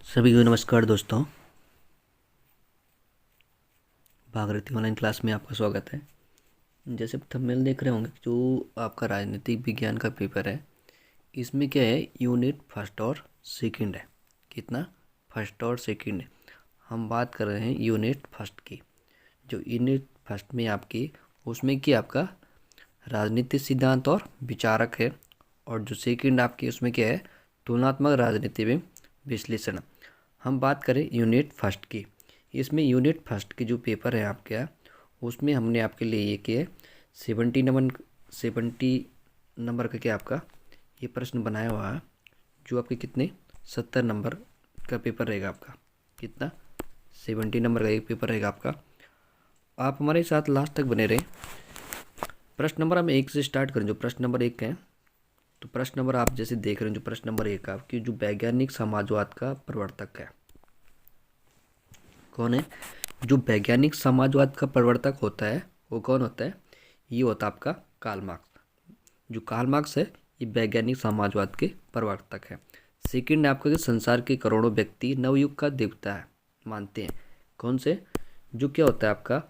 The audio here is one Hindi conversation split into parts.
सभी को नमस्कार दोस्तों। भागीरथी ऑनलाइन क्लास में आपका स्वागत है। जैसे थंबनेल देख रहे होंगे, जो आपका राजनीतिक विज्ञान का पेपर है, इसमें क्या है, यूनिट फर्स्ट और सेकंड है। कितना? फर्स्ट और सेकंड है। हम बात कर रहे हैं यूनिट फर्स्ट की। जो यूनिट फर्स्ट में आपकी, उसमें क्या आपका राजनीतिक सिद्धांत और विचारक है, और जो सेकंड आपकी उसमें क्या है, तुलनात्मक राजनीति में विश्लेषण। हम बात करें यूनिट फर्स्ट की। इसमें यूनिट फर्स्ट के जो पेपर है आपके, उसमें हमने आपके लिए ये किया 70 नंबर का क्या आपका ये प्रश्न बनाया हुआ है, जो आपके कितने 70 नंबर का पेपर रहेगा आपका। कितना? 70 नंबर का एक पेपर रहेगा आपका। आप हमारे साथ लास्ट तक बने रहें। प्रश्न नंबर हम एक से स्टार्ट करें। जो प्रश्न नंबर एक है, तो प्रश्न नंबर आप जैसे देख रहे हैं, जो प्रश्न नंबर एक आपकी, जो वैज्ञानिक समाजवाद का प्रवर्तक है, कौन है? जो वैज्ञानिक समाजवाद का प्रवर्तक होता है वो कौन होता है? ये होता है आपका कार्ल मार्क्स। जो कार्ल मार्क्स है, ये वैज्ञानिक समाजवाद के प्रवर्तक है। सेकंड है आपका कि संसार के करोड़ों व्यक्ति नवयुग का देवता है मानते हैं। कौन से? जो क्या होता है आपका,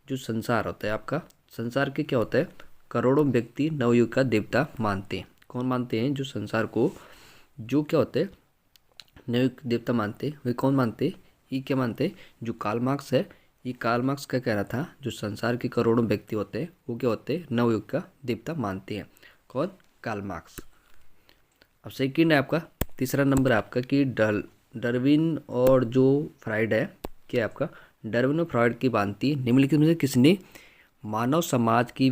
जो संसार होता है आपका, संसार के क्या होता है, करोड़ों व्यक्ति नवयुग का देवता मानते हैं। कौन मानते हैं? जो संसार को जो क्या होते हैं, नवयुग देवता मानते हैं। वे कौन मानते हैं? ये क्या मानते हैं? जो कार्ल मार्क्स है, ये कार्ल मार्क्स का कहना था, जो संसार के करोड़ों व्यक्ति होते हैं वो क्या होते हैं, नवयुग का देवता मानते हैं। कौन? Karl Marx. अब सेकंड है आपका, तीसरा नंबर है आपका कि डार्विन और जो फ्राइड है, क्या आपका डार्विन और फ्राइड की भांति निम्नलिखित में से किसने मानव समाज की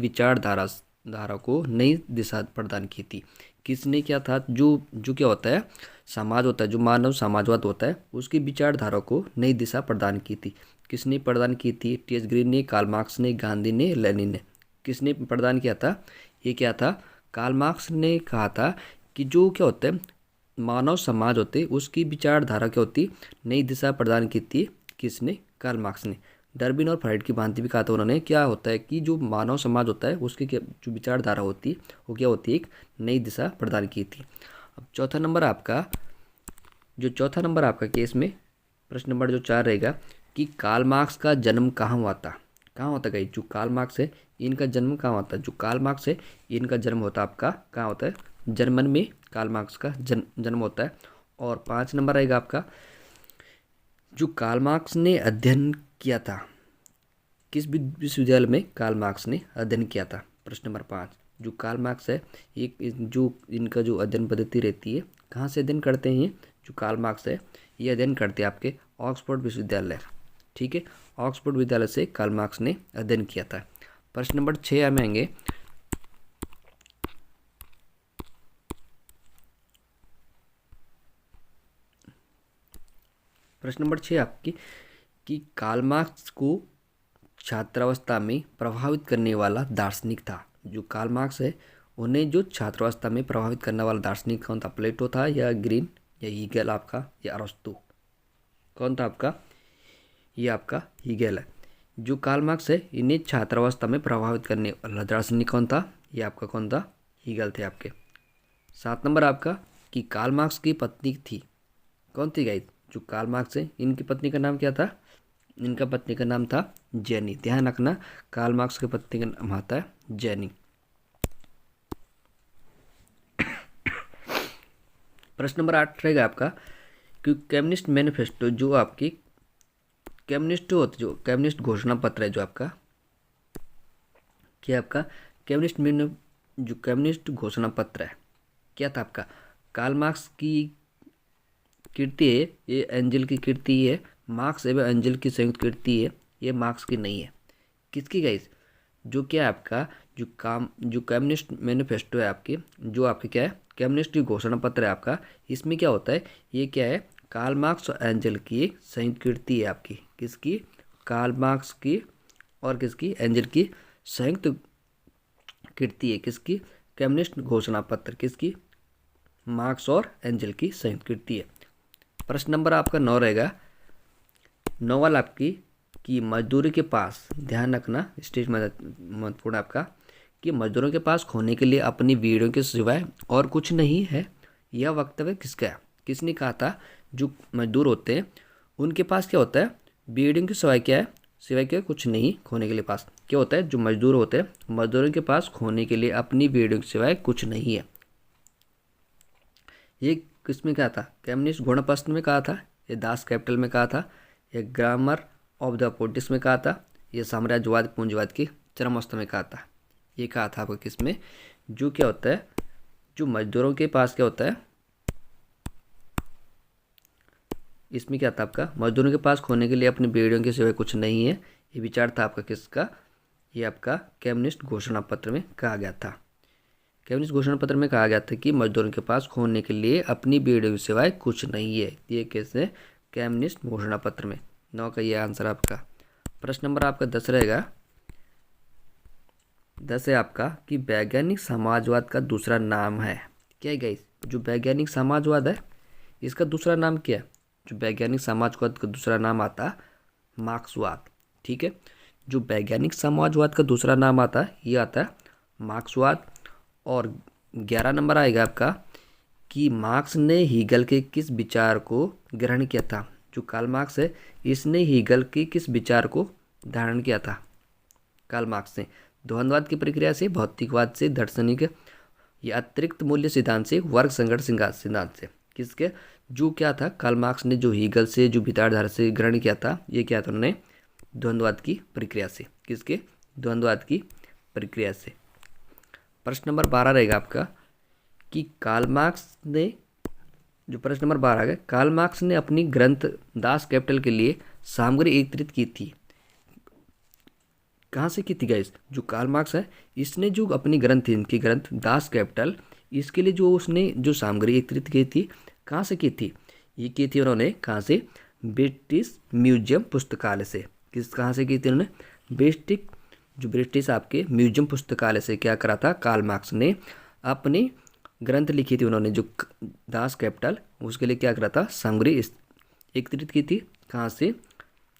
धारा को नई दिशा प्रदान की थी? किसने क्या था, जो जो क्या होता है, समाज होता है, जो मानव समाजवाद होता है, उसकी विचारधारा को नई दिशा प्रदान की थी। किसने प्रदान की थी? टी.एस. ग्रीन ने, कार्ल मार्क्स ने, गांधी ने, लेनिन ने। किसने प्रदान किया था? ये क्या था, कार्ल मार्क्स ने कहा था कि जो क्या होता है, मानव समाज होते उसकी विचारधारा क्या होती, नई दिशा प्रदान की थी। किसने? कार्ल मार्क्स ने। डार्विन और फ्राइड की भांति भी कहा था उन्होंने। क्या होता है कि जो मानव समाज होता है उसकी क्या जो विचारधारा होती वो क्या होती है, एक नई दिशा प्रदान की थी। अब चौथा नंबर आपका, जो चौथा नंबर आपका केस में प्रश्न नंबर जो 4 रहेगा कि कार्ल मार्क्स का जन्म कहाँ हुआ था? कहाँ होता है? जो कार्ल मार्क्स है, इनका जन्म कहाँ होता है? जो कार्ल मार्क्स है, इनका जन्म होता है आपका कहाँ होता है? जर्मन में कार्ल मार्क्स का जन्म होता है। और 5 नंबर रहेगा आपका, जो कार्ल मार्क्स ने अध्ययन किया था, किस विश्वविद्यालय में कार्ल मार्क्स ने अध्ययन किया था? प्रश्न नंबर 5। जो कार्ल मार्क्स है, एक जो इनका जो अध्ययन पद्धति रहती है, कहाँ से अध्ययन करते हैं? जो कार्ल मार्क्स है, ये अध्ययन करते हैं आपके ऑक्सफोर्ड विश्वविद्यालय। ठीक है, ऑक्सफोर्ड विद्यालय से कार्ल मार्क्स ने अध्ययन किया था। प्रश्न नंबर 6 में आएंगे। प्रश्न नंबर 6 आपकी कि कार्ल मार्क्स को छात्रावस्था में प्रभावित करने वाला दार्शनिक था। जो कार्ल मार्क्स है, उन्हें जो छात्रावस्था में प्रभावित करने वाला दार्शनिक कौन था? प्लेटो था, या ग्रीन, या हीगल आपका, या अरस्तु? कौन था आपका? ये आपका हीगल है। जो कार्ल मार्क्स है, इन्हें छात्रावस्था में प्रभावित करने वाला दार्शनिक कौन था? ये आपका कौन था? हीगल थे आपके। 7 नंबर आपका कि कार्ल मार्क्स की पत्नी थी, कौन थी गाइस? जो कार्ल मार्क्स है, इनकी पत्नी का नाम क्या था? इनका पत्नी का नाम था जेनी। ध्यान रखना, कार्ल मार्क्स की पत्नी का नाम आता है जेनी। प्रश्न नंबर 8 रहेगा आपका कि कम्युनिस्ट मैनिफेस्टो, जो आपकी कम्युनिस्ट होती, जो कम्युनिस्ट घोषणा पत्र है, जो आपका क्या आपका जो कम्युनिस्ट घोषणा पत्र है, क्या था आपका? कार्ल मार्क्स की कृति है, ये एंजल की कृति है। मार्क्स एवं एंजल की संयुक्त कृति है, ये मार्क्स की नहीं है। किसकी गाइस? जो क्या है आपका, जो कम्युनिस्ट मैनिफेस्टो है आपकी, जो आपके क्या है, कम्युनिस्ट की घोषणा पत्र है आपका, इसमें क्या होता है, ये क्या है, कार्ल मार्क्स और एंजल की एक संयुक्त कृति है आपकी। किसकी? कार्ल मार्क्स की और किसकी? एंजल की संयुक्त कृति है। किसकी? कम्युनिस्ट घोषणा पत्र। किसकी? मार्क्स और एंजल की संयुक्त कृति है। प्रश्न नंबर आपका 9 रहेगा। नोवेल आपकी कि मजदूरी के पास, ध्यान रखना स्टेज महत्वपूर्ण आपका, कि मजदूरों के पास खोने के लिए अपनी बीड़ियों के सिवाय और कुछ नहीं है। यह वक्तव्य किसका है? किसने कहा था? जो मजदूर होते हैं उनके पास क्या होता है, बेड़ियों के सिवाय क्या है, सिवाय क्या कुछ नहीं खोने के लिए पास क्या होता है, जो मजदूर होते हैं मजदूरों के पास खोने के लिए अपनी बेड़ियों के सिवाय कुछ नहीं है। ये किसमें कहा था, कम्युनिस्ट घोड़ापस्त में कहा था, ये दास कैपिटल में कहा था, ये ग्रामर ऑफ द पोलिटिक्स में कहा था, ये साम्राज्यवाद पूंजीवाद की चरम अवस्था में कहा था। ये कहा था आपको किसमें, जो क्या होता है, जो मजदूरों के पास क्या होता है, इसमें क्या था आपका, मजदूरों के पास खोने के लिए अपनी बेड़ियों के सिवाय कुछ नहीं है। ये विचार था आपका किसका, ये आपका कम्युनिस्ट घोषणा पत्र में कहा गया था। कम्युनिस्ट घोषणा पत्र में कहा गया था कि मजदूरों के पास खोने के लिए अपनी बेड़ियों के सिवाय कुछ नहीं है। ये कैसे, कम्युनिस्ट घोषणा पत्र में। 9 का ये आंसर आपका। प्रश्न नंबर आपका 10 रहेगा। 10 है आपका कि वैज्ञानिक समाजवाद का दूसरा नाम है क्या है गाइस, जो वैज्ञानिक समाजवाद है इसका दूसरा नाम क्या है, जो वैज्ञानिक समाजवाद का दूसरा नाम आता है मार्क्सवाद। ठीक है, जो वैज्ञानिक समाजवाद का दूसरा नाम आता है ये आता है मार्क्सवाद। और 11 नंबर आएगा आपका कि मार्क्स ने हीगल के किस विचार को ग्रहण किया था। जो कार्ल मार्क्स है इसने हीगल के किस विचार को धारण किया था। कार्ल मार्क्स ने द्वंद्ववाद की प्रक्रिया से, भौतिकवाद से, दार्शनिक या अतिरिक्त मूल्य सिद्धांत से, वर्ग संघर्ष सिद्धांत से। किसके, जो क्या था, कार्ल मार्क्स ने जो हीगल से जो विचारधारा से ग्रहण किया था, ये क्या था उन्होंने द्वंद्ववाद की प्रक्रिया से। किसके, द्वंद्ववाद की प्रक्रिया से। प्रश्न नंबर 12 रहेगा आपका कि कार्ल मार्क्स ने, जो प्रश्न नंबर 12 है, कार्ल मार्क्स ने अपनी ग्रंथ दास कैपिटल के लिए सामग्री एकत्रित की थी। कहाँ से की थी गाइस, जो कार्ल मार्क्स है इसने जो अपनी ग्रंथ थी, इनकी ग्रंथ दास कैपिटल, इसके लिए जो उसने जो सामग्री एकत्रित की थी, कहाँ से की थी, ये की थी उन्होंने कहाँ से, ब्रिटिश म्यूजियम पुस्तकालय से। कहाँ से की थी उन्होंने, जो ब्रिटिश आपके म्यूजियम पुस्तकालय से क्या करा था, कार्ल मार्क्स ने अपनी ग्रंथ लिखी थी उन्होंने जो दास कैपिटल, उसके लिए क्या करा था, सामग्री एकत्रित की थी। कहाँ से,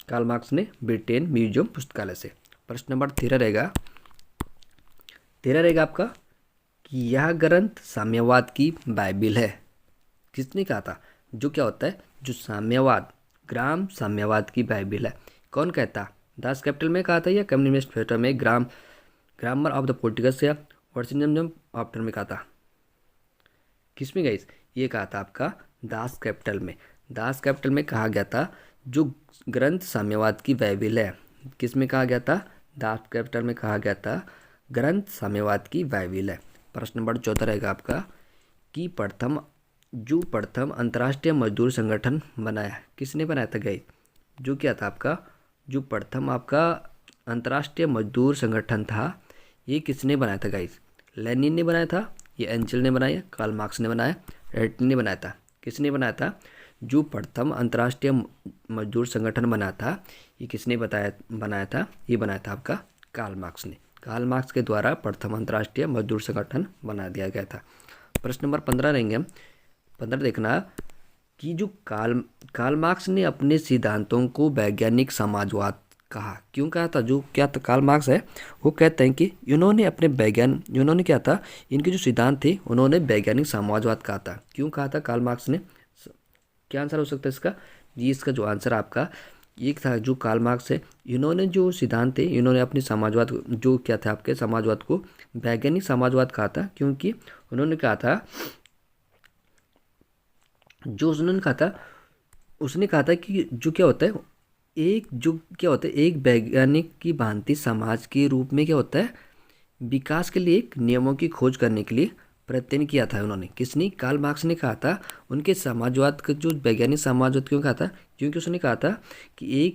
कार्ल मार्क्स ने ब्रिटेन म्यूजियम पुस्तकालय से। प्रश्न नंबर 13 रहेगा। 13 रहेगा आपका कि यह ग्रंथ साम्यवाद की बाइबिल है। किसने कहा था, जो क्या होता है, जो साम्यवाद, ग्राम साम्यवाद की बाइबिल है, कौन कहता, दास कैपिटल में कहा था या कम्युनिस्ट फेटर में, ग्रामर ऑफ द पोलिटिक्स या वर्सिनिज्म आफ्टर में कहा था, किसमें गाइस, ये कहा था आपका दास कैपिटल में। दास कैपिटल में कहा गया था जो ग्रंथ साम्यवाद की बाइबिल है। किसमें कहा गया था, दास कैपिटल में कहा गया था ग्रंथ साम्यवाद की बाइबिल है। प्रश्न नंबर 14 रहेगा आपका कि प्रथम अंतर्राष्ट्रीय मजदूर संगठन बनाया, किसने बनाया था गाइस, जो क्या था आपका, जो प्रथम आपका अंतर्राष्ट्रीय मजदूर संगठन था, ये किसने बनाया था गाइस, लेनिन ने बनाया था, ये एंजेल ने बनाया, कार्ल मार्क्स ने बनाया, रेटन ने बनाया था, किसने बनाया था, जो प्रथम अंतर्राष्ट्रीय मजदूर संगठन बना था, ये किसने बनाया था, ये बनाया था आपका कार्ल मार्क्स ने। कार्ल मार्क्स के द्वारा प्रथम अंतर्राष्ट्रीय मजदूर संगठन बना दिया गया था। प्रश्न नंबर 15 रहेंगे हम। 15 देखना कि जो कार्ल मार्क्स ने अपने सिद्धांतों को वैज्ञानिक समाजवाद कहा, क्यों कहा था, जो क्या था कार्ल मार्क्स है वो कहते हैं कि इन्होंने क्या था, इनके जो सिद्धांत थे उन्होंने वैज्ञानिक समाजवाद कहा था। क्यों कहा था कार्ल मार्क्स ने, क्या आंसर हो सकता है इसका, ये इसका जो आंसर आपका एक था, जो कार्ल मार्क्स है इन्होंने जो सिद्धांत थे, इन्होंने अपनी समाजवाद जो क्या था आपके समाजवाद को वैज्ञानिक समाजवाद कहा था। क्योंकि उन्होंने कहा था, जो उन्होंने कहा था, उसने कहा था कि जो क्या होता है, एक वैज्ञानिक की भांति समाज के रूप में क्या होता है, विकास के लिए एक नियमों की खोज करने के लिए प्रयत्न किया था उन्होंने। किसने, कार्ल मार्क्स ने कहा था। उनके समाजवाद का जो वैज्ञानिक समाजवाद क्यों कहा था, क्योंकि उसने कहा था कि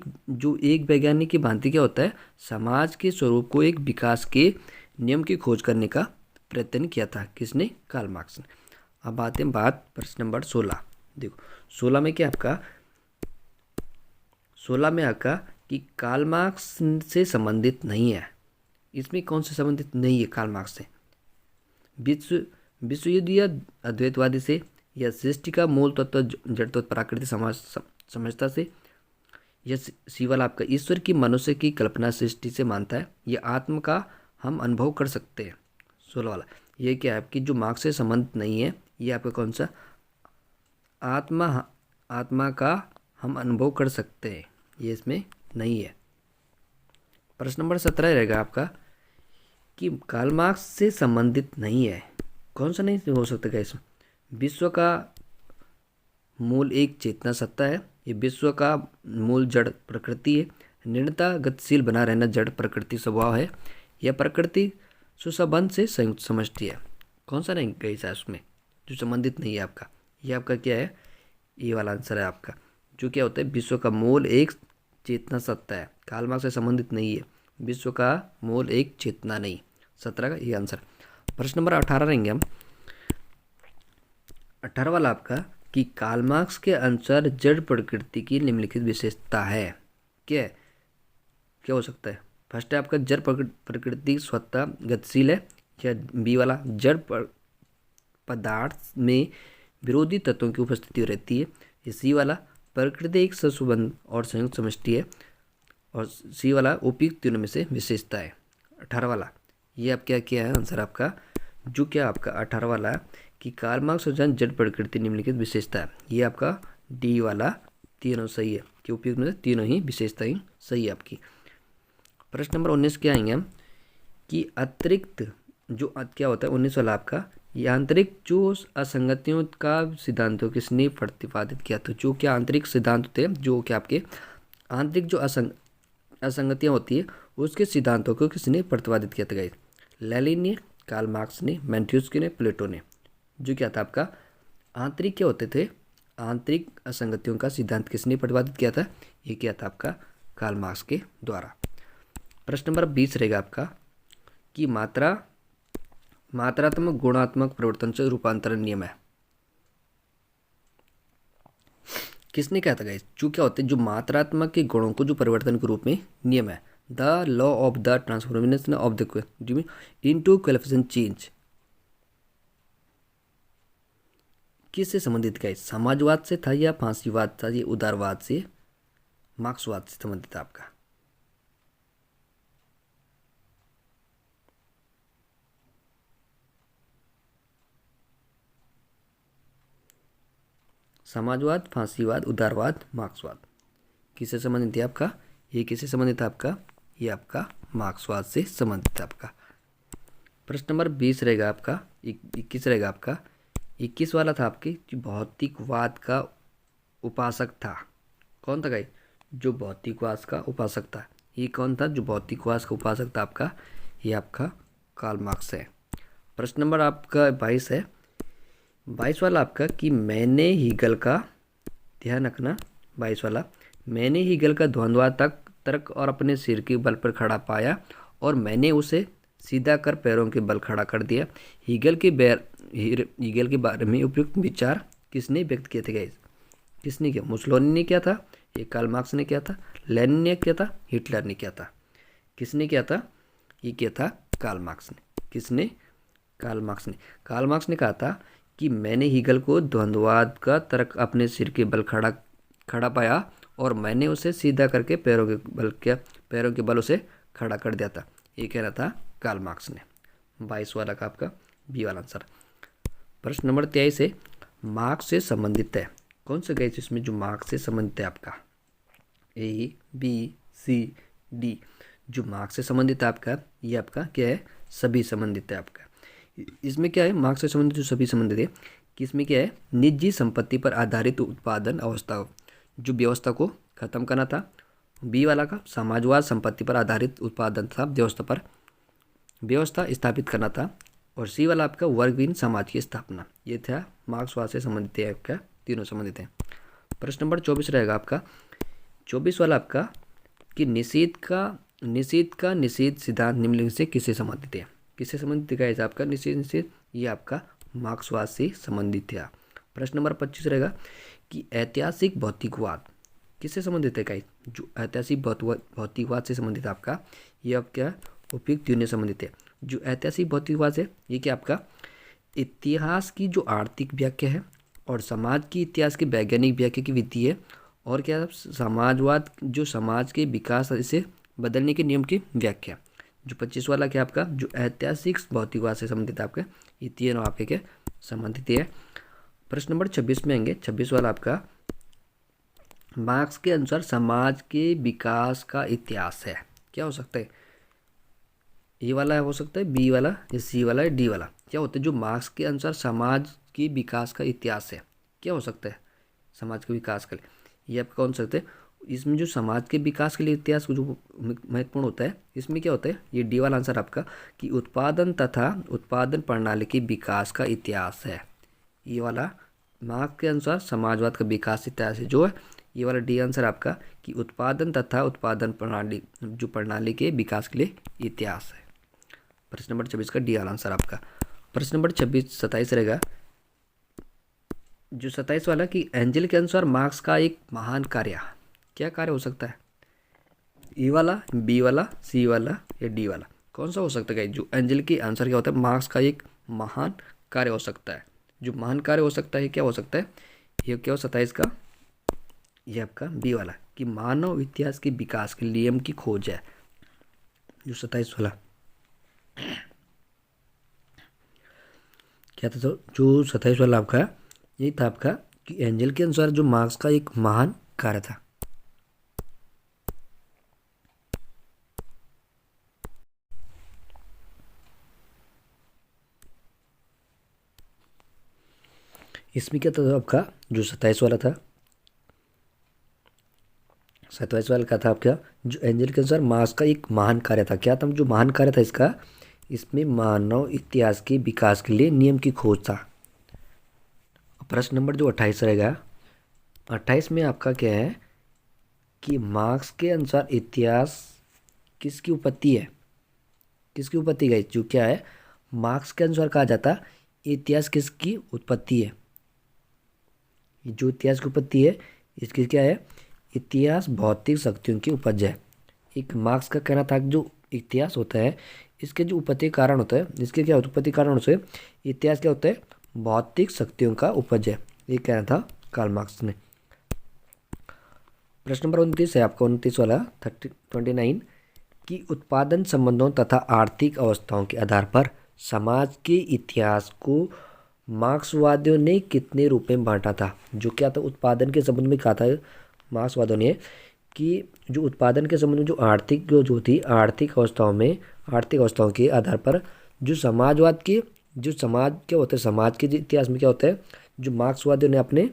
एक वैज्ञानिक की भांति क्या होता है, समाज के स्वरूप को एक विकास के नियम की खोज करने का प्रयत्न किया था। किसने, कार्ल मार्क्स ने। अब आते हैं प्रश्न नंबर 16। देखो 16 में क्या आपका, 16 में आपका कि कार्ल मार्क्स से संबंधित नहीं है। इसमें कौन से संबंधित नहीं है कार्ल मार्क्स से, विश्व युद्ध या अद्वैतवादी से, या सृष्टि का मूल तत्व जड़ तत्व प्राकृतिक समझता से, या शिवल आपका ईश्वर की मनुष्य की कल्पना सृष्टि से मानता है, या आत्म का हम अनुभव कर सकते हैं। 16 वाला ये क्या है आपकी, जो मार्क्स से संबंध नहीं है, ये आपका कौन सा, आत्मा आत्मा का हम अनुभव कर सकते हैं, ये इसमें नहीं है। प्रश्न नंबर 17 रहेगा आपका कि कार्ल मार्क्स से संबंधित नहीं है। कौन सा नहीं हो सकता गाइस? विश्व का मूल एक चेतना सत्ता है, ये विश्व का मूल जड़ प्रकृति है, निरंतर गतिशील बना रहना जड़ प्रकृति स्वभाव है, यह प्रकृति सुसंबंध से संयुक्त समष्टि है। कौन सा नहीं गाइस है उसमें जो संबंधित नहीं है आपका? ये आपका क्या है? ये वाला आंसर है आपका। जो क्या होता है? विश्व का मूल एक चेतना सत्ता है, कार्ल मार्क्स से संबंधित नहीं है। विश्व का मूल एक चेतना नहीं। 17 का ये आंसर। प्रश्न नंबर 18 रहेंगे हम। 18 वाला आपका कि कार्ल मार्क्स के अनुसार जड़ प्रकृति की निम्नलिखित विशेषता है। क्या है? क्या हो सकता है? फर्स्ट है आपका जड़ प्रकृति स्वतः गतिशील है, या बी वाला जड़ पदार्थ में विरोधी तत्वों की उपस्थिति रहती है, या सी वाला प्रकृति एक ससुबंध और संयुक्त समष्टि है, और सी वाला उपयुक्त तीनों में से विशेषता है। 18 वाला ये आप क्या है आंसर आपका? जो क्या आपका 18 वाला कि कार्ल मार्क्स और जड़ प्रकृति निम्नलिखित विशेषता है, ये आपका डी वाला तीनों सही है कि उपयुक्त में से तीनों ही विशेषताएं सही है आपकी। प्रश्न नंबर 19 क्या आएंगे हम कि अतिरिक्त जो क्या होता है 19 वाला आपका आंतरिक जो असंगतियों का सिद्धांतों किसने प्रतिपादित किया? तो जो क्या आंतरिक सिद्धांत होते हैं, जो क्या आपके आंतरिक जो असंगतियाँ होती है उसके सिद्धांतों को किसने प्रतिपादित किया था गाइस? लेनिन ने, कार्ल मार्क्स ने, मैन्ट्यूस्की ने, प्लेटो ने। जो क्या था आपका आंतरिक क्या होते थे? आंतरिक असंगतियों का सिद्धांत किसने प्रतिपादित किया था? ये क्या था आपका? कार्ल मार्क्स के द्वारा। प्रश्न नंबर 20 रहेगा आपका कि मात्रात्मक गुणात्मक परिवर्तन से रूपांतरण नियम है, किसने कहा था गाइस? जो क्या होते हैं जो मात्रात्मक के गुणों को जो परिवर्तन के रूप में नियम है, the law of the transformation of the into coefficient change, किससे संबंधित गाइस? समाजवाद से था या फांसीवाद था, ये उदारवाद से, मार्क्सवाद से संबंधित था आपका? समाजवाद, फांसीवाद, उदारवाद, मार्क्सवाद, किससे संबंधित है आपका? ये किससे संबंधित है आपका? ये आपका मार्क्सवाद से संबंधित है आपका। प्रश्न नंबर 20 रहेगा आपका, 21 रहेगा आपका। 21 वाला था आपके जो भौतिकवाद का उपासक था। कौन था गाइस? जो भौतिकवाद का उपासक था, ये कौन था जो भौतिकवाद का उपासक था आपका? ये आपका कार्ल मार्क्स है। प्रश्न नंबर आपका 22 है। 22 वाला आपका कि मैंने हीगल का, ध्यान रखना 22 वाला, मैंने हीगल का द्वंद्वात्मक तर्क और अपने सिर के बल पर खड़ा पाया और मैंने उसे सीधा कर पैरों के बल खड़ा कर दिया। हीगल के बारे में उपयुक्त विचार किसने व्यक्त किए थे गाइस? किसने किया? मुसोलिनी ने किया था, ये कार्ल मार्क्स ने किया था, लेनिन ने किया था, हिटलर ने किया था? किसने किया था? ये किया था कार्ल मार्क्स ने। किसने? कार्ल मार्क्स ने। कार्ल मार्क्स ने कहा था कि मैंने हीगल को द्वंद्ववाद का तर्क अपने सिर के बल खड़ा पाया और मैंने उसे सीधा करके पैरों के बल उसे खड़ा कर दिया था। ये कह रहा था कार्ल मार्क्स ने। 22 वाला का आपका बी वाला आंसर। प्रश्न नंबर 23 है, मार्क्स से संबंधित है। कौन सा गए इसमें जो मार्क्स से संबंधित है आपका? ए, बी, सी, डी। जो मार्क्स से संबंधित है आपका, ये आपका क्या है? सभी संबंधित है आपका। इसमें क्या है? मार्क्स से संबंधित जो सभी संबंधित है कि इसमें क्या है? निजी संपत्ति पर आधारित उत्पादन अवस्था, जो व्यवस्था को खत्म करना था। बी वाला का समाजवाद, संपत्ति पर आधारित उत्पादन था, व्यवस्था स्थापित करना था। और सी वाला आपका वर्गहीन समाज की स्थापना, ये था मार्क्सवाद से संबंधित है आपका, तीनों संबंधित हैं। प्रश्न नंबर 24 रहेगा आपका। 24 वाला आपका कि निषेध का निषेध सिद्धांत निम्नलिखित से किससे संबंधित है? किससे संबंधित है आपका? निषेध, ये आपका मार्क्सवाद से संबंधित है। प्रश्न नंबर 25 रहेगा कि ऐतिहासिक भौतिकवाद किससे संबंधित है गाइस? जो ऐतिहासिक भौतिकवाद से संबंधित आपका, ये अब क्या उपयुक्त तीनों संबंधित है। जो ऐतिहासिक भौतिकवाद है ये क्या आपका इतिहास की जो आर्थिक व्याख्या है और समाज की इतिहास की वैज्ञानिक व्याख्या की विधि है, और क्या समाजवाद जो समाज के विकास इसे बदलने के नियम की व्याख्या। जो 25 वाला क्या आपका जो ऐतिहासिक भौतिकवाद से संबंधित आपका, ये तीनों आपके क्या संबंधित है। प्रश्न नंबर 26 में आएंगे। 26 वाला आपका मार्क्स के अनुसार समाज के विकास का इतिहास है। क्या हो सकता है? ए वाला हो सकता है, बी वाला, या सी वाला, या डी वाला। क्या होता है? जो मार्क्स के अनुसार समाज के विकास का इतिहास है, क्या हो सकता है? समाज के विकास के लिए ये आप कौन सकते हैं? इसमें जो समाज के विकास के लिए इतिहास जो महत्वपूर्ण होता है, इसमें क्या होता है? ये डी वाला आंसर आपका, कि उत्पादन तथा उत्पादन प्रणाली के विकास का इतिहास है। ये वाला मार्क्स के अनुसार समाजवाद का विकास इतिहास है जो है, ये वाला डी आंसर आपका, कि उत्पादन तथा उत्पादन प्रणाली जो प्रणाली के विकास के लिए इतिहास है। प्रश्न नंबर 26 का डी वाला आंसर आपका। प्रश्न नंबर 27 रहेगा, जो 27 वाला, कि एंजल के अनुसार मार्क्स का एक महान कार्य, क्या कार्य हो सकता है? ई वाला, बी वाला, सी वाला, या डी वाला, कौन सा हो सकता है? जो एंजल के आंसर क्या होता है? मार्क्स का एक महान कार्य हो सकता है। जो महान कार्य हो सकता है, क्या हो सकता है? ये क्या हो 27 का, ये आपका बी वाला, कि मानव इतिहास के विकास के नियम की खोज है। जो 27 वाला क्या था? तो जो 27 वाला आपका यही था आपका, कि एंजल के अनुसार जो मार्क्स का एक महान कार्य था। इसमें क्या था आपका? जो 27 वाला था, 27 वाला का था आपका, जो एंजल के अनुसार मार्क्स का एक महान कार्य था। क्या था जो महान कार्य था इसका? इसमें मानव इतिहास के विकास के लिए नियम की खोज था। प्रश्न नंबर जो 28 रहेगा, 28 में आपका क्या है, कि मार्क्स के अनुसार इतिहास किसकी उत्पत्ति है? किसकी उत्पत्ति गई? जो क्या है, मार्क्स के अनुसार कहा जाता इतिहास किसकी उत्पत्ति है? जो इतिहास की उत्पत्ति है, इसकी क्या है? इतिहास भौतिक शक्तियों की उपज है। एक मार्क्स का कहना था कि जो इतिहास होता है, इसके जो उत्पत्ति कारण होता है, इसके क्या उत्पत्ति कारण से इतिहास क्या होता है? भौतिक शक्तियों का उपज है, ये कहना था कार्ल मार्क्स ने। प्रश्न नंबर 29 है आपका, 29 वाला 29, कि उत्पादन संबंधों तथा आर्थिक अवस्थाओं के आधार पर समाज के इतिहास को मार्क्सवादियों ने कितने रूप में बांटा था? जो क्या था? उत्पादन के संबंध में कहा था मार्क्सवादियों ने, कि जो उत्पादन के संबंध में जो आर्थिक जो थी आर्थिक अवस्थाओं के आधार पर जो समाजवाद के जो समाज क्या होता है, समाज के इतिहास में क्या होता है, जो मार्क्सवादियों ने अपने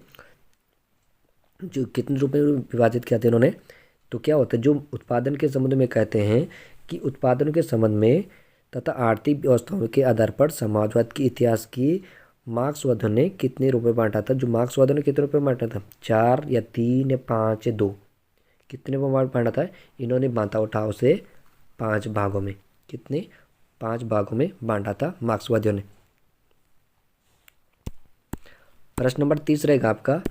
जो कितने रूप में विभाजित किया था इन्होंने, तो क्या होता है? जो उत्पादन के संबंध में कहते हैं कि उत्पादन के संबंध में तथा आर्थिक व्यवस्थाओं के आधार पर समाजवाद के इतिहास की मार्क्सवादियों ने कितने रूप में बांटा था? जो मार्क्सवादियों ने कितने रूप में बांटा था? 4 या 3 या 5 या 2, कितने में बांटा था? इन्होंने बांटा उठाओ से 5 भागों में। कितने? 5 भागों में बांटा था मार्क्सवादियों ने। प्रश्न नंबर 30 रहेगा आपका,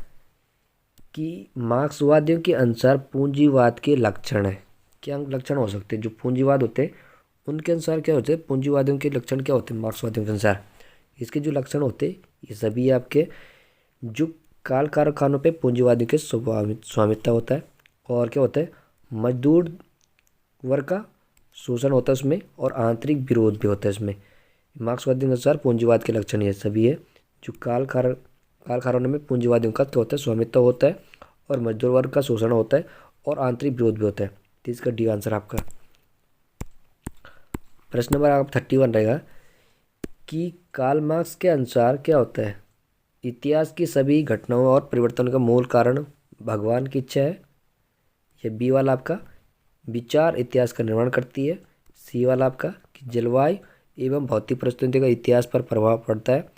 कि मार्क्सवादियों के अनुसार पूंजीवाद के लक्षण है। क्या लक्षण हो सकते हैं? जो पूंजीवाद होते हैं उनके अनुसार क्या होते हैं? पूंजीवादियों के लक्षण क्या होते हैं मार्क्सवादियों के अनुसार? इसके जो लक्षण होते हैं ये सभी आपके, जो काल कारखानों पे पूंजीवादियों के स्वामित्व होता है, और क्या होता है? मजदूर वर्ग का शोषण होता है उसमें, और आंतरिक विरोध भी होता है इसमें। मार्क्सवादी के अनुसार पूंजीवाद के लक्षण ये सभी है, जो कारखानों में पूंजीवादियों का क्या होता है? स्वामित्व होता है, और मजदूर वर्ग का शोषण होता है, और आंतरिक विरोध भी होता है। तो इसका डी आंसर आपका। प्रश्न नंबर आप 31 रहेगा, कि कार्ल मार्क्स के अनुसार क्या होता है? इतिहास की सभी घटनाओं और परिवर्तन का मूल कारण भगवान की इच्छा है। ये बी वाला आपका, विचार इतिहास का निर्माण करती है। सी वाला आपका, कि जलवायु एवं भौतिक परिस्थितियों का इतिहास पर प्रभाव पड़ता है।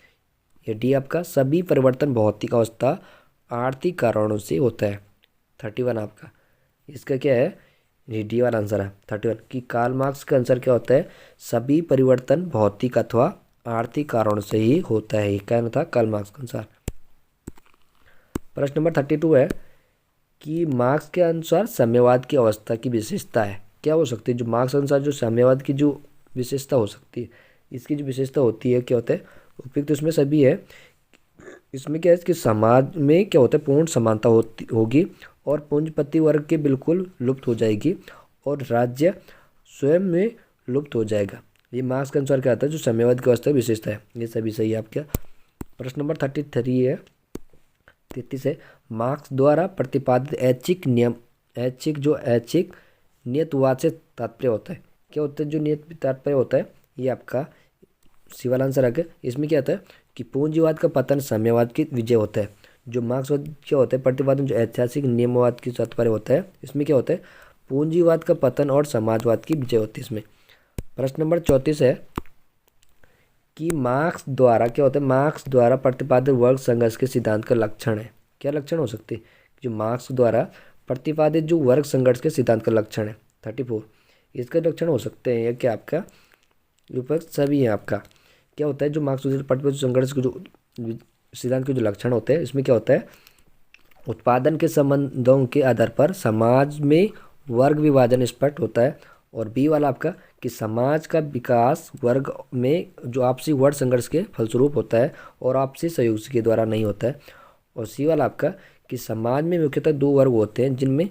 या डी आपका, सभी परिवर्तन भौतिक अवस्था आर्थिक कारणों से होता है। 31 आपका, इसका क्या है? ये डी वाला आंसर है 31, कि कार्ल मार्क्स का आंसर क्या होता है? सभी परिवर्तन भौतिक अथवा आर्थिक कारणों से ही होता है, ये कहना था कार्ल मार्क्स के अनुसार। प्रश्न नंबर 32 है, कि मार्क्स के अनुसार साम्यवाद की अवस्था की विशेषता है। क्या हो सकती है? जो मार्क्स के अनुसार जो साम्यवाद की जो विशेषता हो सकती है, इसकी जो विशेषता होती है क्या होता है? उपयुक्त उसमें सभी है। इसमें क्या है कि समाज में क्या होता है? पूर्ण समानता होगी, और पूंजीपति वर्ग के बिल्कुल लुप्त हो जाएगी, और राज्य स्वयं में लुप्त हो जाएगा। ये मार्क्स के अनुसार क्या आता है? जो साम्यवाद की अवस्था विशेषता है। ये सभी सही है आपका। प्रश्न नंबर 33 है, 33 है, मार्क्स द्वारा प्रतिपादित ऐच्छिक नियम, ऐच्छिक नियतवाद से तात्पर्य होता है। क्या होता है जो नियत तात्पर्य होता है, ये आपका सी वाला आंसर आ गया। इसमें क्या होता है कि पूंजीवाद का पतन साम्यवाद की विजय होता है। जो मार्क्सवाद क्या होता है, प्रतिपादन जो ऐतिहासिक नियमवाद की तात्पर्य होता है, इसमें क्या होता है पूंजीवाद का पतन और समाजवाद की विजय होती है इसमें। प्रश्न नंबर 34 है कि मार्क्स द्वारा क्या होता है, मार्क्स द्वारा प्रतिपादित वर्ग संघर्ष के सिद्धांत का लक्षण है। क्या लक्षण हो सकते हैं, जो मार्क्स द्वारा प्रतिपादित जो वर्ग संघर्ष के सिद्धांत का लक्षण है 34, इसके लक्षण हो सकते हैं क्या आपका विपक्ष सभी है आपका। क्या होता है जो मार्क्स द्वारा प्रतिपादित संघर्ष के जो सिद्धांत के जो लक्षण होते हैं, इसमें क्या होता है उत्पादन के संबंधों के आधार पर समाज में वर्ग विभाजन स्पष्ट होता है। और बी वाला आपका कि समाज का विकास वर्ग में जो आपसी वर्ग संघर्ष के फलस्वरूप होता है और आपसी सहयोग के द्वारा नहीं होता है। और सी वाला आपका कि समाज में मुख्यतः दो वर्ग होते हैं जिनमें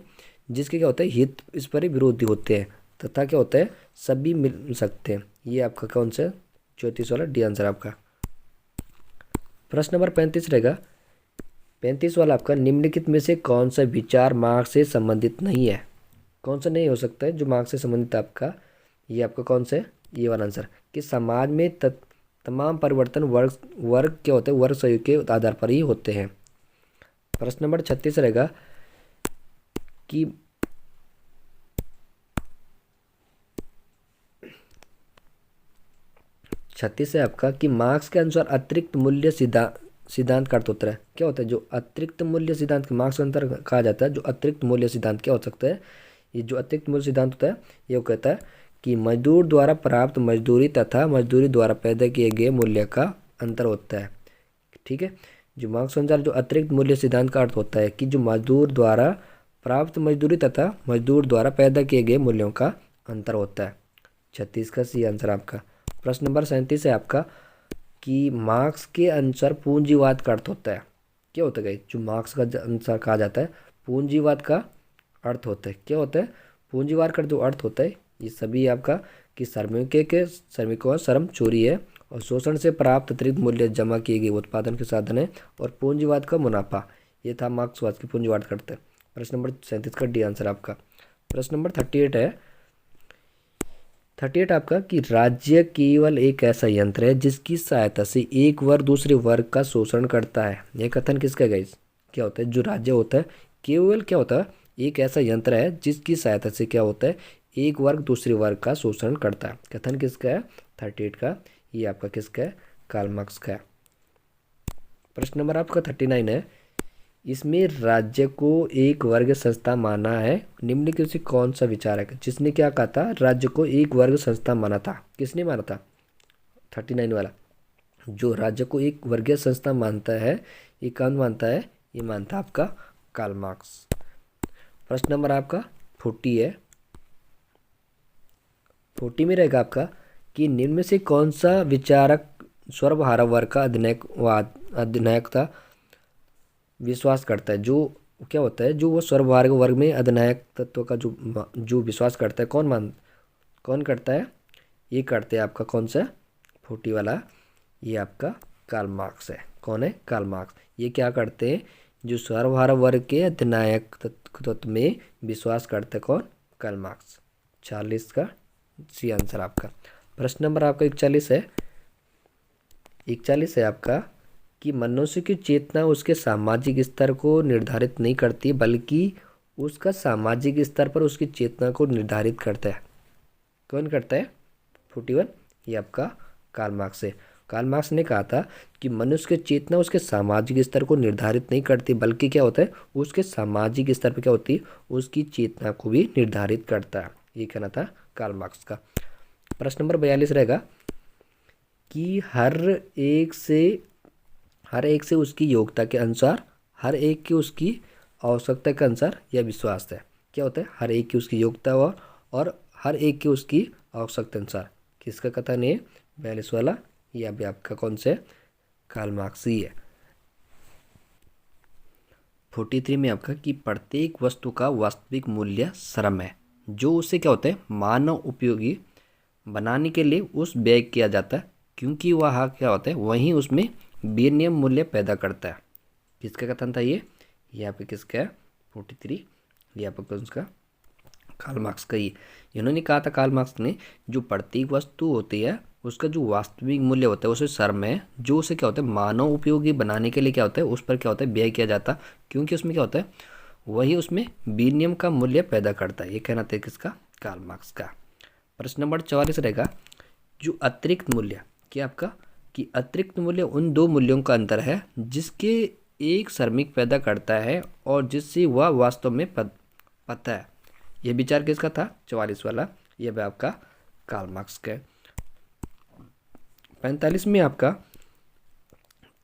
जिसके क्या होता है हित इस पर विरोधी होते हैं तथा क्या होता है सभी मिल सकते हैं। ये आपका कौन सा 34 वाला डी आंसर आपका। प्रश्न नंबर 35 रहेगा। 35 वाला आपका निम्नलिखित में से कौन सा विचार मार्क्स से संबंधित नहीं है। कौन सा नहीं हो सकता है जो मार्क्स से संबंधित आपका, ये आपका कौन सा है, ये वाला आंसर कि समाज में तमाम परिवर्तन वर्ग क्या होते हैं वर्ग सहयोग के आधार पर ही होते हैं। प्रश्न नंबर 36 रहेगा कि 36 है आपका कि मार्क्स के अनुसार अतिरिक्त मूल्य सिद्धांत का अर्थ होता है। क्या होता है जो अतिरिक्त मूल्य सिद्धांत के मार्क्स के अंतर कहा जाता है, जो अतिरिक्त मूल्य सिद्धांत क्या हो सकता है, ये जो अतिरिक्त मूल्य सिद्धांत होता है ये कहता है कि मजदूर द्वारा प्राप्त मजदूरी तथा मजदूरी द्वारा पैदा किए गए मूल्य का अंतर होता है। ठीक है, जो मार्क्स के अनुसार जो अतिरिक्त मूल्य सिद्धांत का अर्थ होता है कि जो मजदूर द्वारा प्राप्त मजदूरी तथा मजदूर द्वारा पैदा किए गए मूल्यों का अंतर होता है। 36 का सी आंसर आपका। प्रश्न नंबर 37 है आपका कि मार्क्स के अनुसार पूंजीवाद का अर्थ होता है। क्या होता है जो मार्क्स का अनुसार कहा जाता है पूंजीवाद का अर्थ होता है। क्या होता है पूंजीवाद का जो अर्थ होता है ये सभी आपका कि श्रमिकों का श्रम चोरी है और शोषण से प्राप्त अतिरिक्त मूल्य जमा किए गए उत्पादन के साधन है और पूंजीवाद का मुनाफा। ये था मार्क्सवाद की पूंजीवाद करते हैं। प्रश्न नंबर 37 का डी आंसर आपका। प्रश्न नंबर 38 है 38 आपका कि राज्य केवल एक ऐसा यंत्र है जिसकी सहायता से एक वर्ग दूसरे वर्ग का शोषण करता है। यह कथन किसका है गाइस, क्या होता है जो राज्य होता है केवल क्या होता है एक ऐसा यंत्र है जिसकी सहायता से क्या होता है एक वर्ग दूसरे वर्ग का शोषण करता है। कथन किसका है 38 का, ये आपका किसका है कार्ल मार्क्स का है। प्रश्न नंबर आपका 39 है इसमें राज्य को एक वर्ग संस्था माना है, निम्नलिखित से कौन सा विचार है। जिसने क्या कहा था राज्य को एक वर्ग संस्था माना था, किसने माना था 39 वाला, जो राज्य को एक वर्गीय संस्था मानता है ये कौन मानता है, ये मानता है आपका कार्ल मार्क्स। प्रश्न नंबर आपका 40 है 40 में रहेगा आपका कि निम्न में से कौन सा विचारक सर्वहारा वर्ग का अधिनायकता विश्वास करता है। जो क्या होता है जो वो सर्वहारा वर्ग में अधिनायक तत्व का जो विश्वास करता है कौन करता है, ये करते हैं आपका कौन सा 40 वाला, ये आपका कार्ल मार्क्स है। कौन है कार्ल मार्क्स। ये क्या करते हैं जो सर्वहारा वर्ग के अधिनायक तत्व में विश्वास करते हैं कौन कार्ल मार्क्स। 40 का सी आंसर आपका। प्रश्न नंबर आपका 41 है 41 है आपका कि मनुष्य की चेतना उसके सामाजिक स्तर को निर्धारित नहीं करती बल्कि उसका सामाजिक स्तर पर उसकी चेतना को निर्धारित करता है। कौन करता है 41, ये आपका कार्ल मार्क्स है। कार्ल मार्क्स ने कहा था कि मनुष्य की चेतना उसके सामाजिक स्तर को निर्धारित नहीं करती बल्कि क्या होता है उसके सामाजिक स्तर पर क्या होती है उसकी चेतना को भी निर्धारित करता है। ये कहना था कार्ल मार्क्स का। प्रश्न नंबर 42 रहेगा कि हर एक से उसकी योग्यता के अनुसार हर एक की उसकी आवश्यकता के अनुसार यह विश्वास है। क्या होता है हर एक की उसकी योग्यता और हर एक की उसकी आवश्यकता अनुसार किसका कथन है 42 वाला, यह भी आपका कौन से कार्ल मार्क्स ही है। 43 में आपका कि प्रत्येक वस्तु का वास्तविक मूल्य श्रम है जो उसे क्या होता है मानव उपयोगी बनाने के लिए उस व्यय किया जाता है क्योंकि वह क्या होता है वहीं उसमें विनिमय मूल्य पैदा करता है। किसका कथन था ये आपका किसका है 43, ये आपका उसका कार्ल मार्क्स का ही। इन्होंने कहा था कार्ल मार्क्स ने, जो प्रतीक वस्तु होती है उसका जो वास्तविक मूल्य होता है उसे श्रम है जो उसे क्या होता है मानव उपयोगी बनाने के लिए क्या होता है उस पर क्या होता है व्यय किया जाता, क्योंकि उसमें क्या होता है वही उसमें विनिमय का मूल्य पैदा करता है। ये कहना था किसका कार्ल मार्क्स का। प्रश्न नंबर 44 रहेगा, जो अतिरिक्त मूल्य क्या आपका कि अतिरिक्त मूल्य उन दो मूल्यों का अंतर है जिसके एक श्रमिक पैदा करता है और जिससे वह वास्तव में पता है। यह विचार किसका था 44 वाला, यह भी आपका कार्ल मार्क्स का। 45 में आपका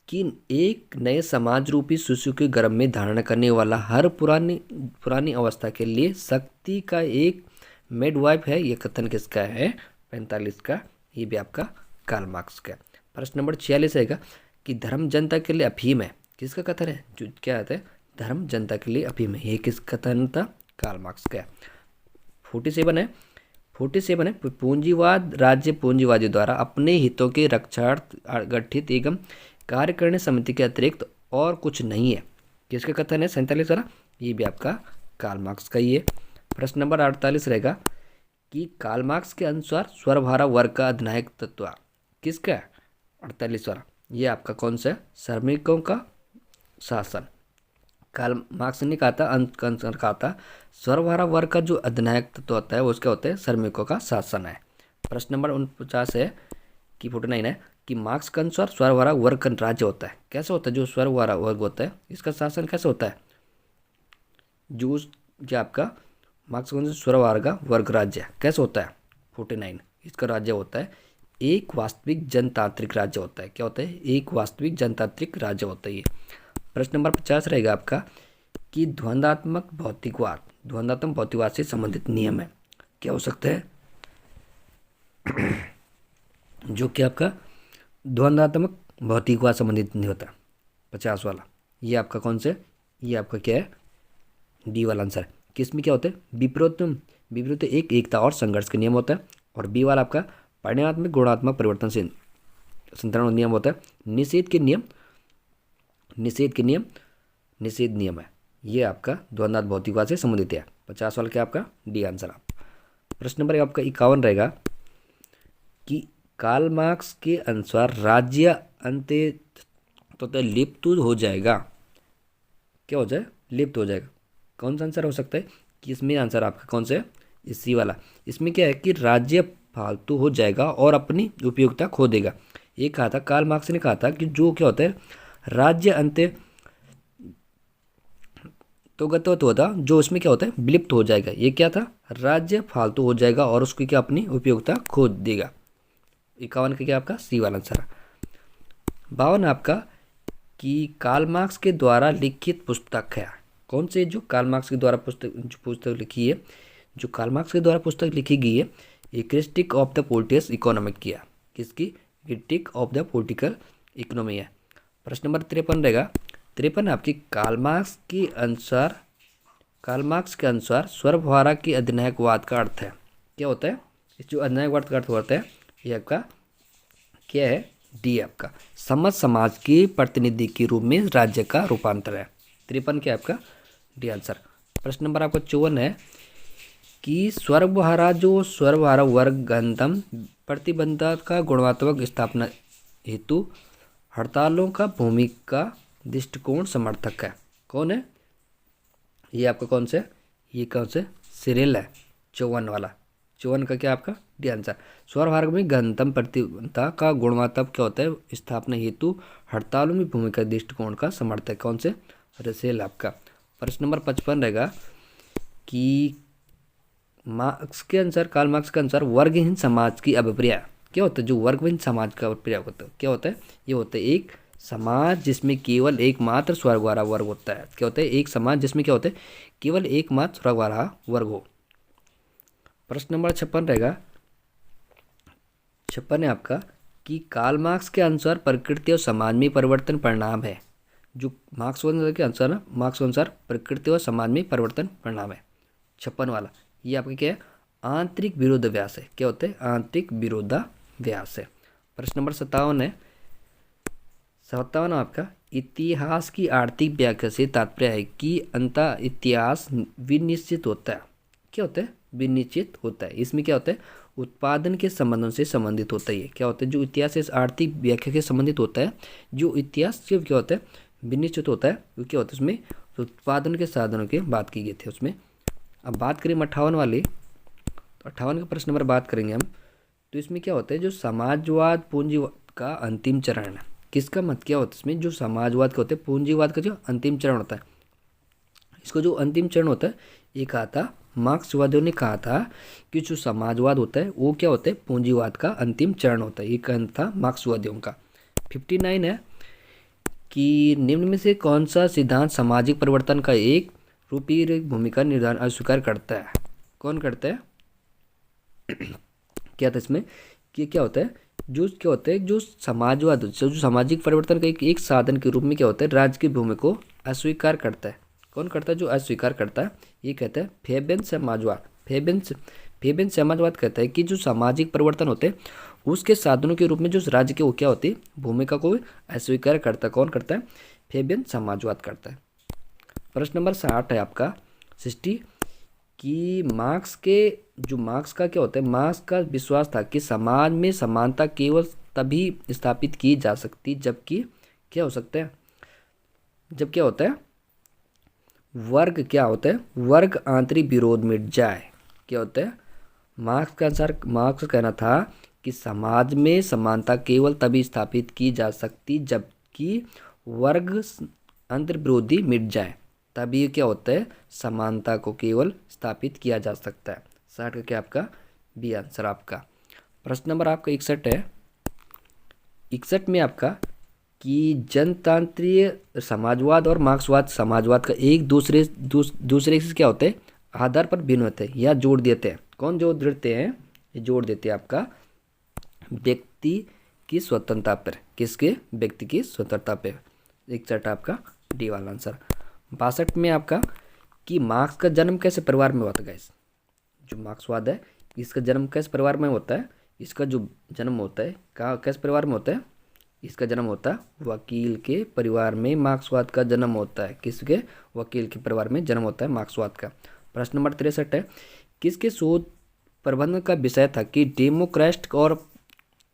कि एक नए समाज रूपी शिशु के गर्भ में धारण करने वाला हर पुरानी अवस्था के लिए शक्ति का एक मिडवाइफ है। ये कथन किसका है 45 का, ये भी आपका कार्ल मार्क्स का। प्रश्न नंबर 46 रहेगा कि धर्म जनता के लिए अफीम है, किसका कथन है, जो क्या आता है धर्म जनता के लिए अफीम है, ये किस कथन था कार्ल मार्क्स का। 47 है पूंजीवाद राज्य पूंजीवादी द्वारा अपने हितों के रक्षार्थ गठित एवं कार्य करने समिति के अतिरिक्त और कुछ नहीं है, किसका कथन है 47 वाला, ये भी आपका कार्ल मार्क्स का ही है। प्रश्न नंबर 48 रहेगा कि कार्ल मार्क्स के अनुसार सर्वहारा वर्ग का अधिनायक तत्व किसका है 48 वाला, ये आपका कौन सा है श्रमिकों का शासन। कार्ल मार्क्स ने कहा था सर्वहारा वर्ग का जो अधिनायक तत्व होता है वो उसका होता है श्रमिकों का शासन है। प्रश्न नंबर 49 है कि 49 है कि मार्क्स के अनुसार सर्वहारा वर्ग का राज्य होता है, कैसे होता है जो सर्वहारा वर्ग होता है इसका शासन कैसे होता है, जो आपका मार्क्स के अनुसार सर्वहारा का वर्ग राज्य कैसे होता है 49, इसका राज्य होता है एक वास्तविक जनतांत्रिक राज्य होता है, क्या होता है एक वास्तविक जनतांत्रिक राज्य होता है ये। प्रश्न नंबर 50 रहेगा आपका कि द्वंद्वात्मक भौतिकवाद से संबंधित नियम है, क्या हो सकता है जो कि आपका द्वंद्वात्मक भौतिकवाद संबंधित नहीं होता 50 वाला, ये आपका कौन से, ये आपका क्या है डी वाला आंसर। किसमें क्या होता है विपरीत एक एकता और संघर्ष का नियम होता है, और बी वाला आपका परिणात्मक गुणात्मक परिवर्तन से संतरण नियम होता है। निषेध नियम है, ये आपका द्वंद्वात्मक भौतिकवाद से संबंधित है। 50 वाला क्या आपका डी आंसर। प्रश्न नंबर आपका 51 रहेगा कि कार्ल मार्क्स के अनुसार राज्य अंततः लिप्त हो जाएगा, क्या हो जाए लिप्त हो जाएगा, कौन सा आंसर हो सकता है कि इसमें आंसर आपका कौन सा है इसी वाला। इसमें क्या है कि राज्य फालतू हो जाएगा और अपनी उपयोगिता खो देगा। ये कहा था कार्ल मार्क्स ने कहा था कि जो क्या होता है राज्य अंत तो गतवत होता जो उसमें क्या होता है विलुप्त हो जाएगा, ये क्या था राज्य फालतू हो जाएगा और उसकी क्या अपनी उपयोगिता खो देगा। 51 का क्या आपका सी वाला आंसर। 52 आपका कि कार्ल मार्क्स के द्वारा लिखित पुस्तक है, कौन से जो कार्ल मार्क्स के द्वारा पुस्तक लिखी है, जो कार्ल मार्क्स के द्वारा पुस्तक लिखी गई है ये critic of the political economic किया, किसकी critic of the political economy है। प्रश्न नंबर 53 रहेगा 53 आपकी कार्ल मार्क्स के अनुसार सर्वहारा के अधिनायकवाद का अर्थ है, क्या होता है इस जो अधिनायकवाद का अर्थ होता है ये आपका क्या है डी आपका समाज के प्रतिनिधि के रूप में राज्य का रूपांतर है। 53 क्या आपका डी आंसर। प्रश्न नंबर आपका 54 है कि सर्वहारा वर्ग गंतम प्रतिबंधता का गुणात्मक स्थापना हेतु हड़तालों का भूमिका दृष्टिकोण समर्थक है, कौन है ये आपका कौन से, ये कौन से सिरिल है 54 वाला। 54 का क्या आपका डी आंसर। सर्वहारा में गंतम प्रतिबंधता का गुणात्मक क्या होता है स्थापना हेतु हड़तालों में भूमिका दृष्टिकोण का समर्थक कौन से रसेल आपका। प्रश्न नंबर 55 रहेगा कि कार्ल मार्क्स के अनुसार वर्गहीन समाज की अभिप्राय क्या होता है, जो वर्गहीन समाज का अभिप्राय होता है क्या होता है, ये होता है एक समाज जिसमें केवल एकमात्र स्वर्गवाला वर्ग होता है, क्या होता है एक समाज जिसमें क्या होता है केवल एकमात्र स्वर्गवाला वर्ग हो। प्रश्न नंबर 56 रहेगा 56 है आपका कि कार्ल मार्क्स के अनुसार प्रकृति और समाज में परिवर्तन परिणाम है, जो मार्क्स के अनुसार प्रकृति और समाज में परिवर्तन परिणाम है 56 वाला, ये आपका क्या है आंतरिक विरोधाभास है, क्या होता है आंतरिक विरोधाभास है। प्रश्न नंबर 57 है 57 आपका इतिहास की आर्थिक व्याख्या से तात्पर्य है कि अंतः इतिहास विनिश्चित होता है। क्या होता है? विनिश्चित होता है। इसमें क्या होता है? उत्पादन के संबंधों से संबंधित होता है। क्या होता है? जो इतिहास से आर्थिक व्याख्या के संबंधित होता है, जो इतिहास से क्या होता है? विनिश्चित होता है। वो क्या होता है? उसमें उत्पादन के साधनों की बात की गई थी उसमें। अब बात करें 58 वाली, तो 58 का प्रश्न नंबर बात करेंगे हम। तो इसमें क्या होता है? जो समाजवाद पूंजीवाद का अंतिम चरण है, किसका मत क्या होता है इसमें? जो समाजवाद का होता है, पूंजीवाद का जो अंतिम चरण होता है, इसको जो अंतिम चरण होता है, ये कहा था मार्क्सवादियों ने कहा था कि जो समाजवाद होता है वो क्या होता है? पूंजीवाद का अंतिम चरण होता है। ये कहना था मार्क्सवादियों का। 59 है कि निम्न में से कौन सा सिद्धांत सामाजिक परिवर्तन का एक रूपी भूमिका निर्धारण अस्वीकार करता है? कौन करता है? क्या था इसमें कि क्या होता है? जो क्या होता है? जो समाजवाद जो सामाजिक परिवर्तन का एक साधन के रूप में क्या होता है? राज्य की भूमिका को अस्वीकार करता है। कौन करता है? जो अस्वीकार करता है, ये कहता है फेबेन समाजवाद। फेबेन समाजवाद कहता है कि जो सामाजिक परिवर्तन होते हैं उसके साधनों के रूप में जो राज्य के वो क्या होती है? भूमिका को अस्वीकार करता है। कौन करता है? फेबेन समाजवाद करता है। प्रश्न नंबर 60 है आपका 60 कि मार्क्स का क्या होता है? मार्क्स का विश्वास था कि समाज में समानता केवल तभी स्थापित की जा सकती जबकि क्या हो सकता है? जब क्या होता है? वर्ग क्या होता है? वर्ग आंतरिक विरोध मिट जाए। क्या होता है? मार्क्स के अनुसार मार्क्स का कहना था कि समाज में समानता केवल तभी स्थापित की जा सकती जबकि वर्ग अंतर विरोधी मिट जाए, तभी क्या होता है? समानता को केवल स्थापित किया जा सकता है। 60 का क्या आपका बी आंसर आपका। प्रश्न नंबर आपका 61 है। 61 में आपका कि जनतांत्रिक समाजवाद और मार्क्सवाद समाजवाद का एक दूसरे से क्या होते हैं? आधार पर भिन्न होते हैं या जोड़ देते हैं। कौन जोड़ देते हैं? ये जोड़ देते हैं आपका व्यक्ति की स्वतंत्रता पर। किसके? व्यक्ति की स्वतंत्रता पर। 61 आपका डी वाला आंसर। 62 में आपका कि मार्क्स का जन्म कैसे परिवार में हुआ था गाइस? जो मार्क्सवाद है इसका जन्म कैसे परिवार में होता है? इसका जो जन्म होता है कहाँ कैसे परिवार में होता है? इसका जन्म होता है वकील के परिवार में मार्क्सवाद का जन्म होता है। किसके? वकील के परिवार में जन्म होता है मार्क्सवाद का। प्रश्न नंबर 63 है किसके शोध प्रबंध का विषय था कि डेमोक्रेट और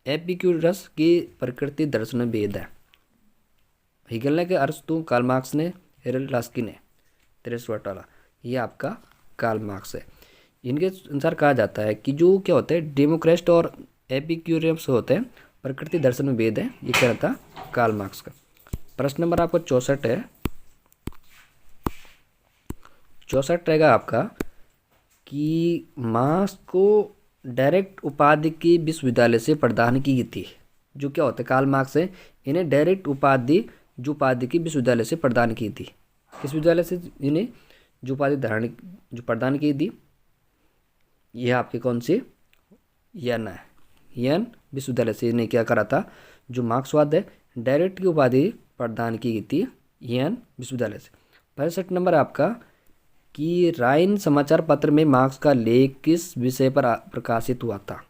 एपिक्यूरस की प्रकृति दर्शन में भेद है? हेगल ने के अरस्तु, कार्ल मार्क्स ने, हेरल्ड लास्की ने। 63 वाला ये आपका कार्ल मार्क्स है। इनके अनुसार कहा जाता है कि जो क्या होता है? डेमोक्रेट और एपिक्यूरियस होते हैं, प्रकृति दर्शन में भेद है। ये कह रहा था कार्ल मार्क्स का। प्रश्न नंबर आपका 64 है। 64 रहेगा आपका कि मार्क्स को डायरेक्ट उपाधि की विश्वविद्यालय से प्रदान की गई थी। जो क्या होता है? कार्ल मार्क्स है, इन्हें डायरेक्ट उपाधि की विश्वविद्यालय से प्रदान की थी। किस विद्यालय से इन्हें जो उपाधि जो प्रदान की थी? यह आपके कौन सी? यन है। यन विश्वविद्यालय से इन्हें क्या करा था? जो मार्क्सवाद है डायरेक्ट की उपाधि प्रदान की गई थी यन विश्वविद्यालय से। 65 नंबर आपका कि राइन समाचार पत्र में मार्क्स का लेख किस विषय पर प्रकाशित हुआ था?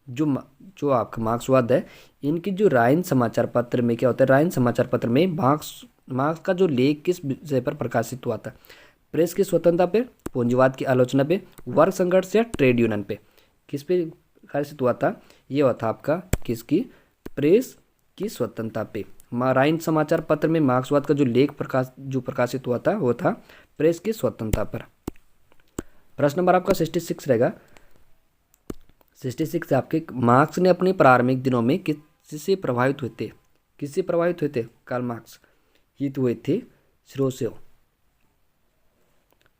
जो आपका मार्क्सवाद है इनकी जो राइन समाचार पत्र में क्या होता है? राइन समाचार पत्र में मार्क्स का जो लेख किस विषय पर प्रकाशित हुआ था? प्रेस की स्वतंत्रता पे, पूंजीवाद की आलोचना पे, वर्ग संघर्ष या ट्रेड यूनियन पे? किस पे प्रकाशित हुआ था? ये हुआ था आपका किसकी? प्रेस की स्वतंत्रता पे। राइन समाचार पत्र में मार्क्सवाद का जो लेख प्रकाशित हुआ था वो था प्रेस की स्वतंत्रता पर। प्रश्न नंबर आपका 66 रहेगा। 66 आपके मार्क्स ने अपने प्रारंभिक दिनों में किससे प्रभावित हुए थे? किससे प्रभावित हुए थे कार्ल मार्क्स? हित हुए थे श्रोसेव।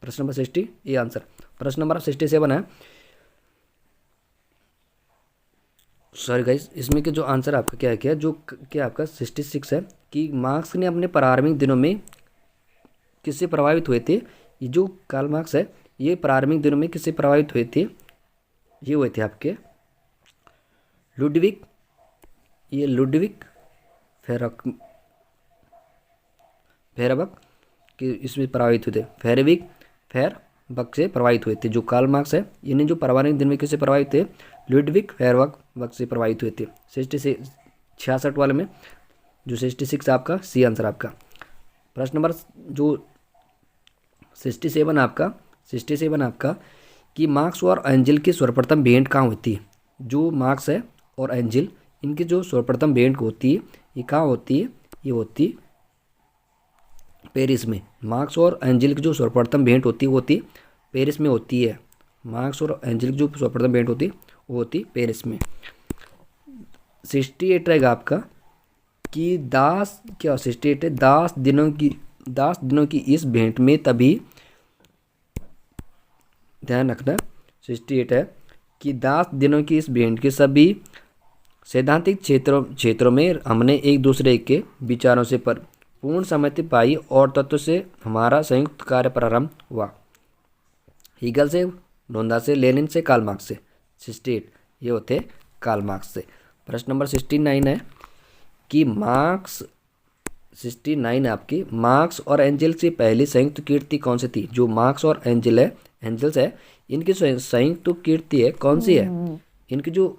प्रश्न नंबर 60 ये आंसर। प्रश्न नंबर 67 है। सॉरी गाइस, इसमें के जो आंसर आपका क्या है क्या जो क्या आपका 66 है कि मार्क्स ने अपने प्रारंभिक दिनों में किससे प्रभावित हुए थे? ये जो कार्ल मार्क्स है ये प्रारंभिक दिनों में किससे प्रभावित हुए थे? ये हुए थे आपके लुडविग फेरबक कि इसमें प्रभावित हुए थे। फेरबक से प्रभावित हुए थे। जो कार्ल मार्क्स है इन्हें जो प्रारंभिक दिन में किससे प्रभावित थे? लुडविग फेरबक से प्रभावित हुए थे। 66 वाले में जो 66 आपका सी आंसर आपका। प्रश्न नंबर जो 67 आपका कि मार्क्स और एंजल की सर्वप्रथम भेंट कहाँ होती है। जो मार्क्स है और एंजल इनकी जो सर्वप्रथम भेंट होती है ये कहाँ होती है, ये होती पेरिस में। मार्क्स और एंजल की जो सर्वप्रथम भेंट होती है वो होती पेरिस में होती है। मार्क्स और एंजल की जो सर्वप्रथम भेंट होती है वो होती पेरिस में। 68 रहेगा आपका कि 68 है, 10 दिनों की इस भेंट में तभी, ध्यान रखना 68 है कि 10 दिनों की इस भेंट के सभी सैद्धांतिक क्षेत्रों में हमने एक दूसरे के विचारों से पर पूर्ण सहमति पाई और तत्व से हमारा संयुक्त कार्य प्रारंभ हुआ। हीगल से, नोंदा से, लेनिन से, कार्ल मार्क्स से। 68 ये होते कार्ल मार्क्स से। प्रश्न नंबर 69 है कि मार्क्स 69 है आपकी, मार्क्स और एंजल से पहली संयुक्त कीर्ति कौन सी थी। जो मार्क्स और एंजल्स है इनकी संयुक्त कीर्ति है कौन सी है। इनकी जो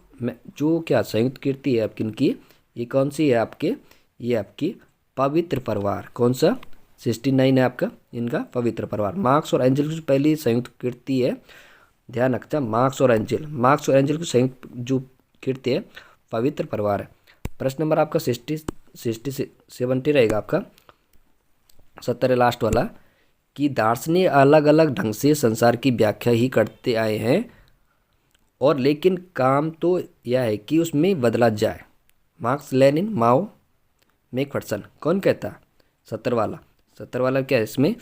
क्या संयुक्त कीर्ति है आपकी इनकी, ये कौन सी है आपके, ये आपकी पवित्र परिवार। कौन सा 69 है आपका इनका पवित्र परिवार। मार्क्स और एंजल की जो पहली संयुक्त कीर्ति है, ध्यान रखना मार्क्स और एंजल की संयुक्त जो कीर्ति है पवित्र परिवार है। प्रश्न नंबर आपका 70 रहेगा आपका 70 लास्ट वाला कि दार्शनिक अलग अलग ढंग से संसार की व्याख्या ही करते आए हैं और लेकिन काम तो यह है कि उसमें बदला जाए। मार्क्स, लेनिन, माओ, मैकफर्सन। कौन कहता है 70 वाला क्या है इसमें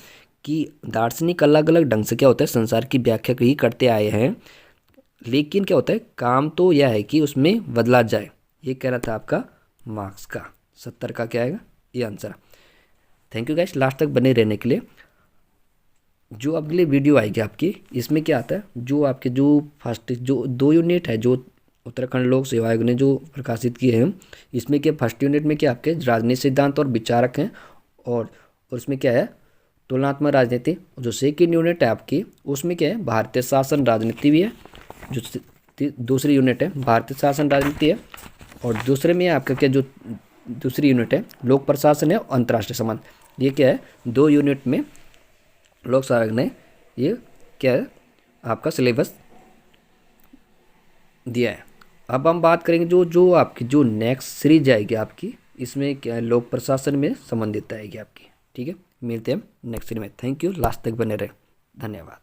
कि दार्शनिक अलग अलग ढंग से क्या होता है संसार की व्याख्या ही करते आए हैं लेकिन क्या होता है काम तो यह है कि उसमें बदला जाए। ये कह रहा था आपका मार्क्स का। 70 का क्या आएगा ये answer. Thank you guys last तक बने रहने के लिए। जो अगली वीडियो आएगी आपकी इसमें क्या आता है, जो आपके जो फर्स्ट जो 2 यूनिट है जो उत्तराखंड लोक सेवा आयोग ने जो प्रकाशित किए हैं, इसमें क्या फर्स्ट यूनिट में क्या आपके राजनीतिक सिद्धांत और विचारक हैं और उसमें क्या है तुलनात्मक राजनीति। जो सेकेंड यूनिट है आपकी उसमें क्या है भारतीय शासन राजनीति भी है। जो दूसरी यूनिट है भारतीय शासन राजनीति है और दूसरे में आपका क्या जो दूसरी यूनिट है लोक प्रशासन है और अंतर्राष्ट्रीय संबंध। ये क्या है 2 यूनिट में लोक सेवा आयोग ने ये क्या है आपका सिलेबस दिया है। अब हम बात करेंगे जो आपकी जो नेक्स्ट सीरीज आएगी आपकी इसमें क्या है लोक प्रशासन में संबंधित आएगी आपकी। ठीक है, मिलते हैं नेक्स्ट सीरीज में। थैंक यू लास्ट तक बने रहे, धन्यवाद।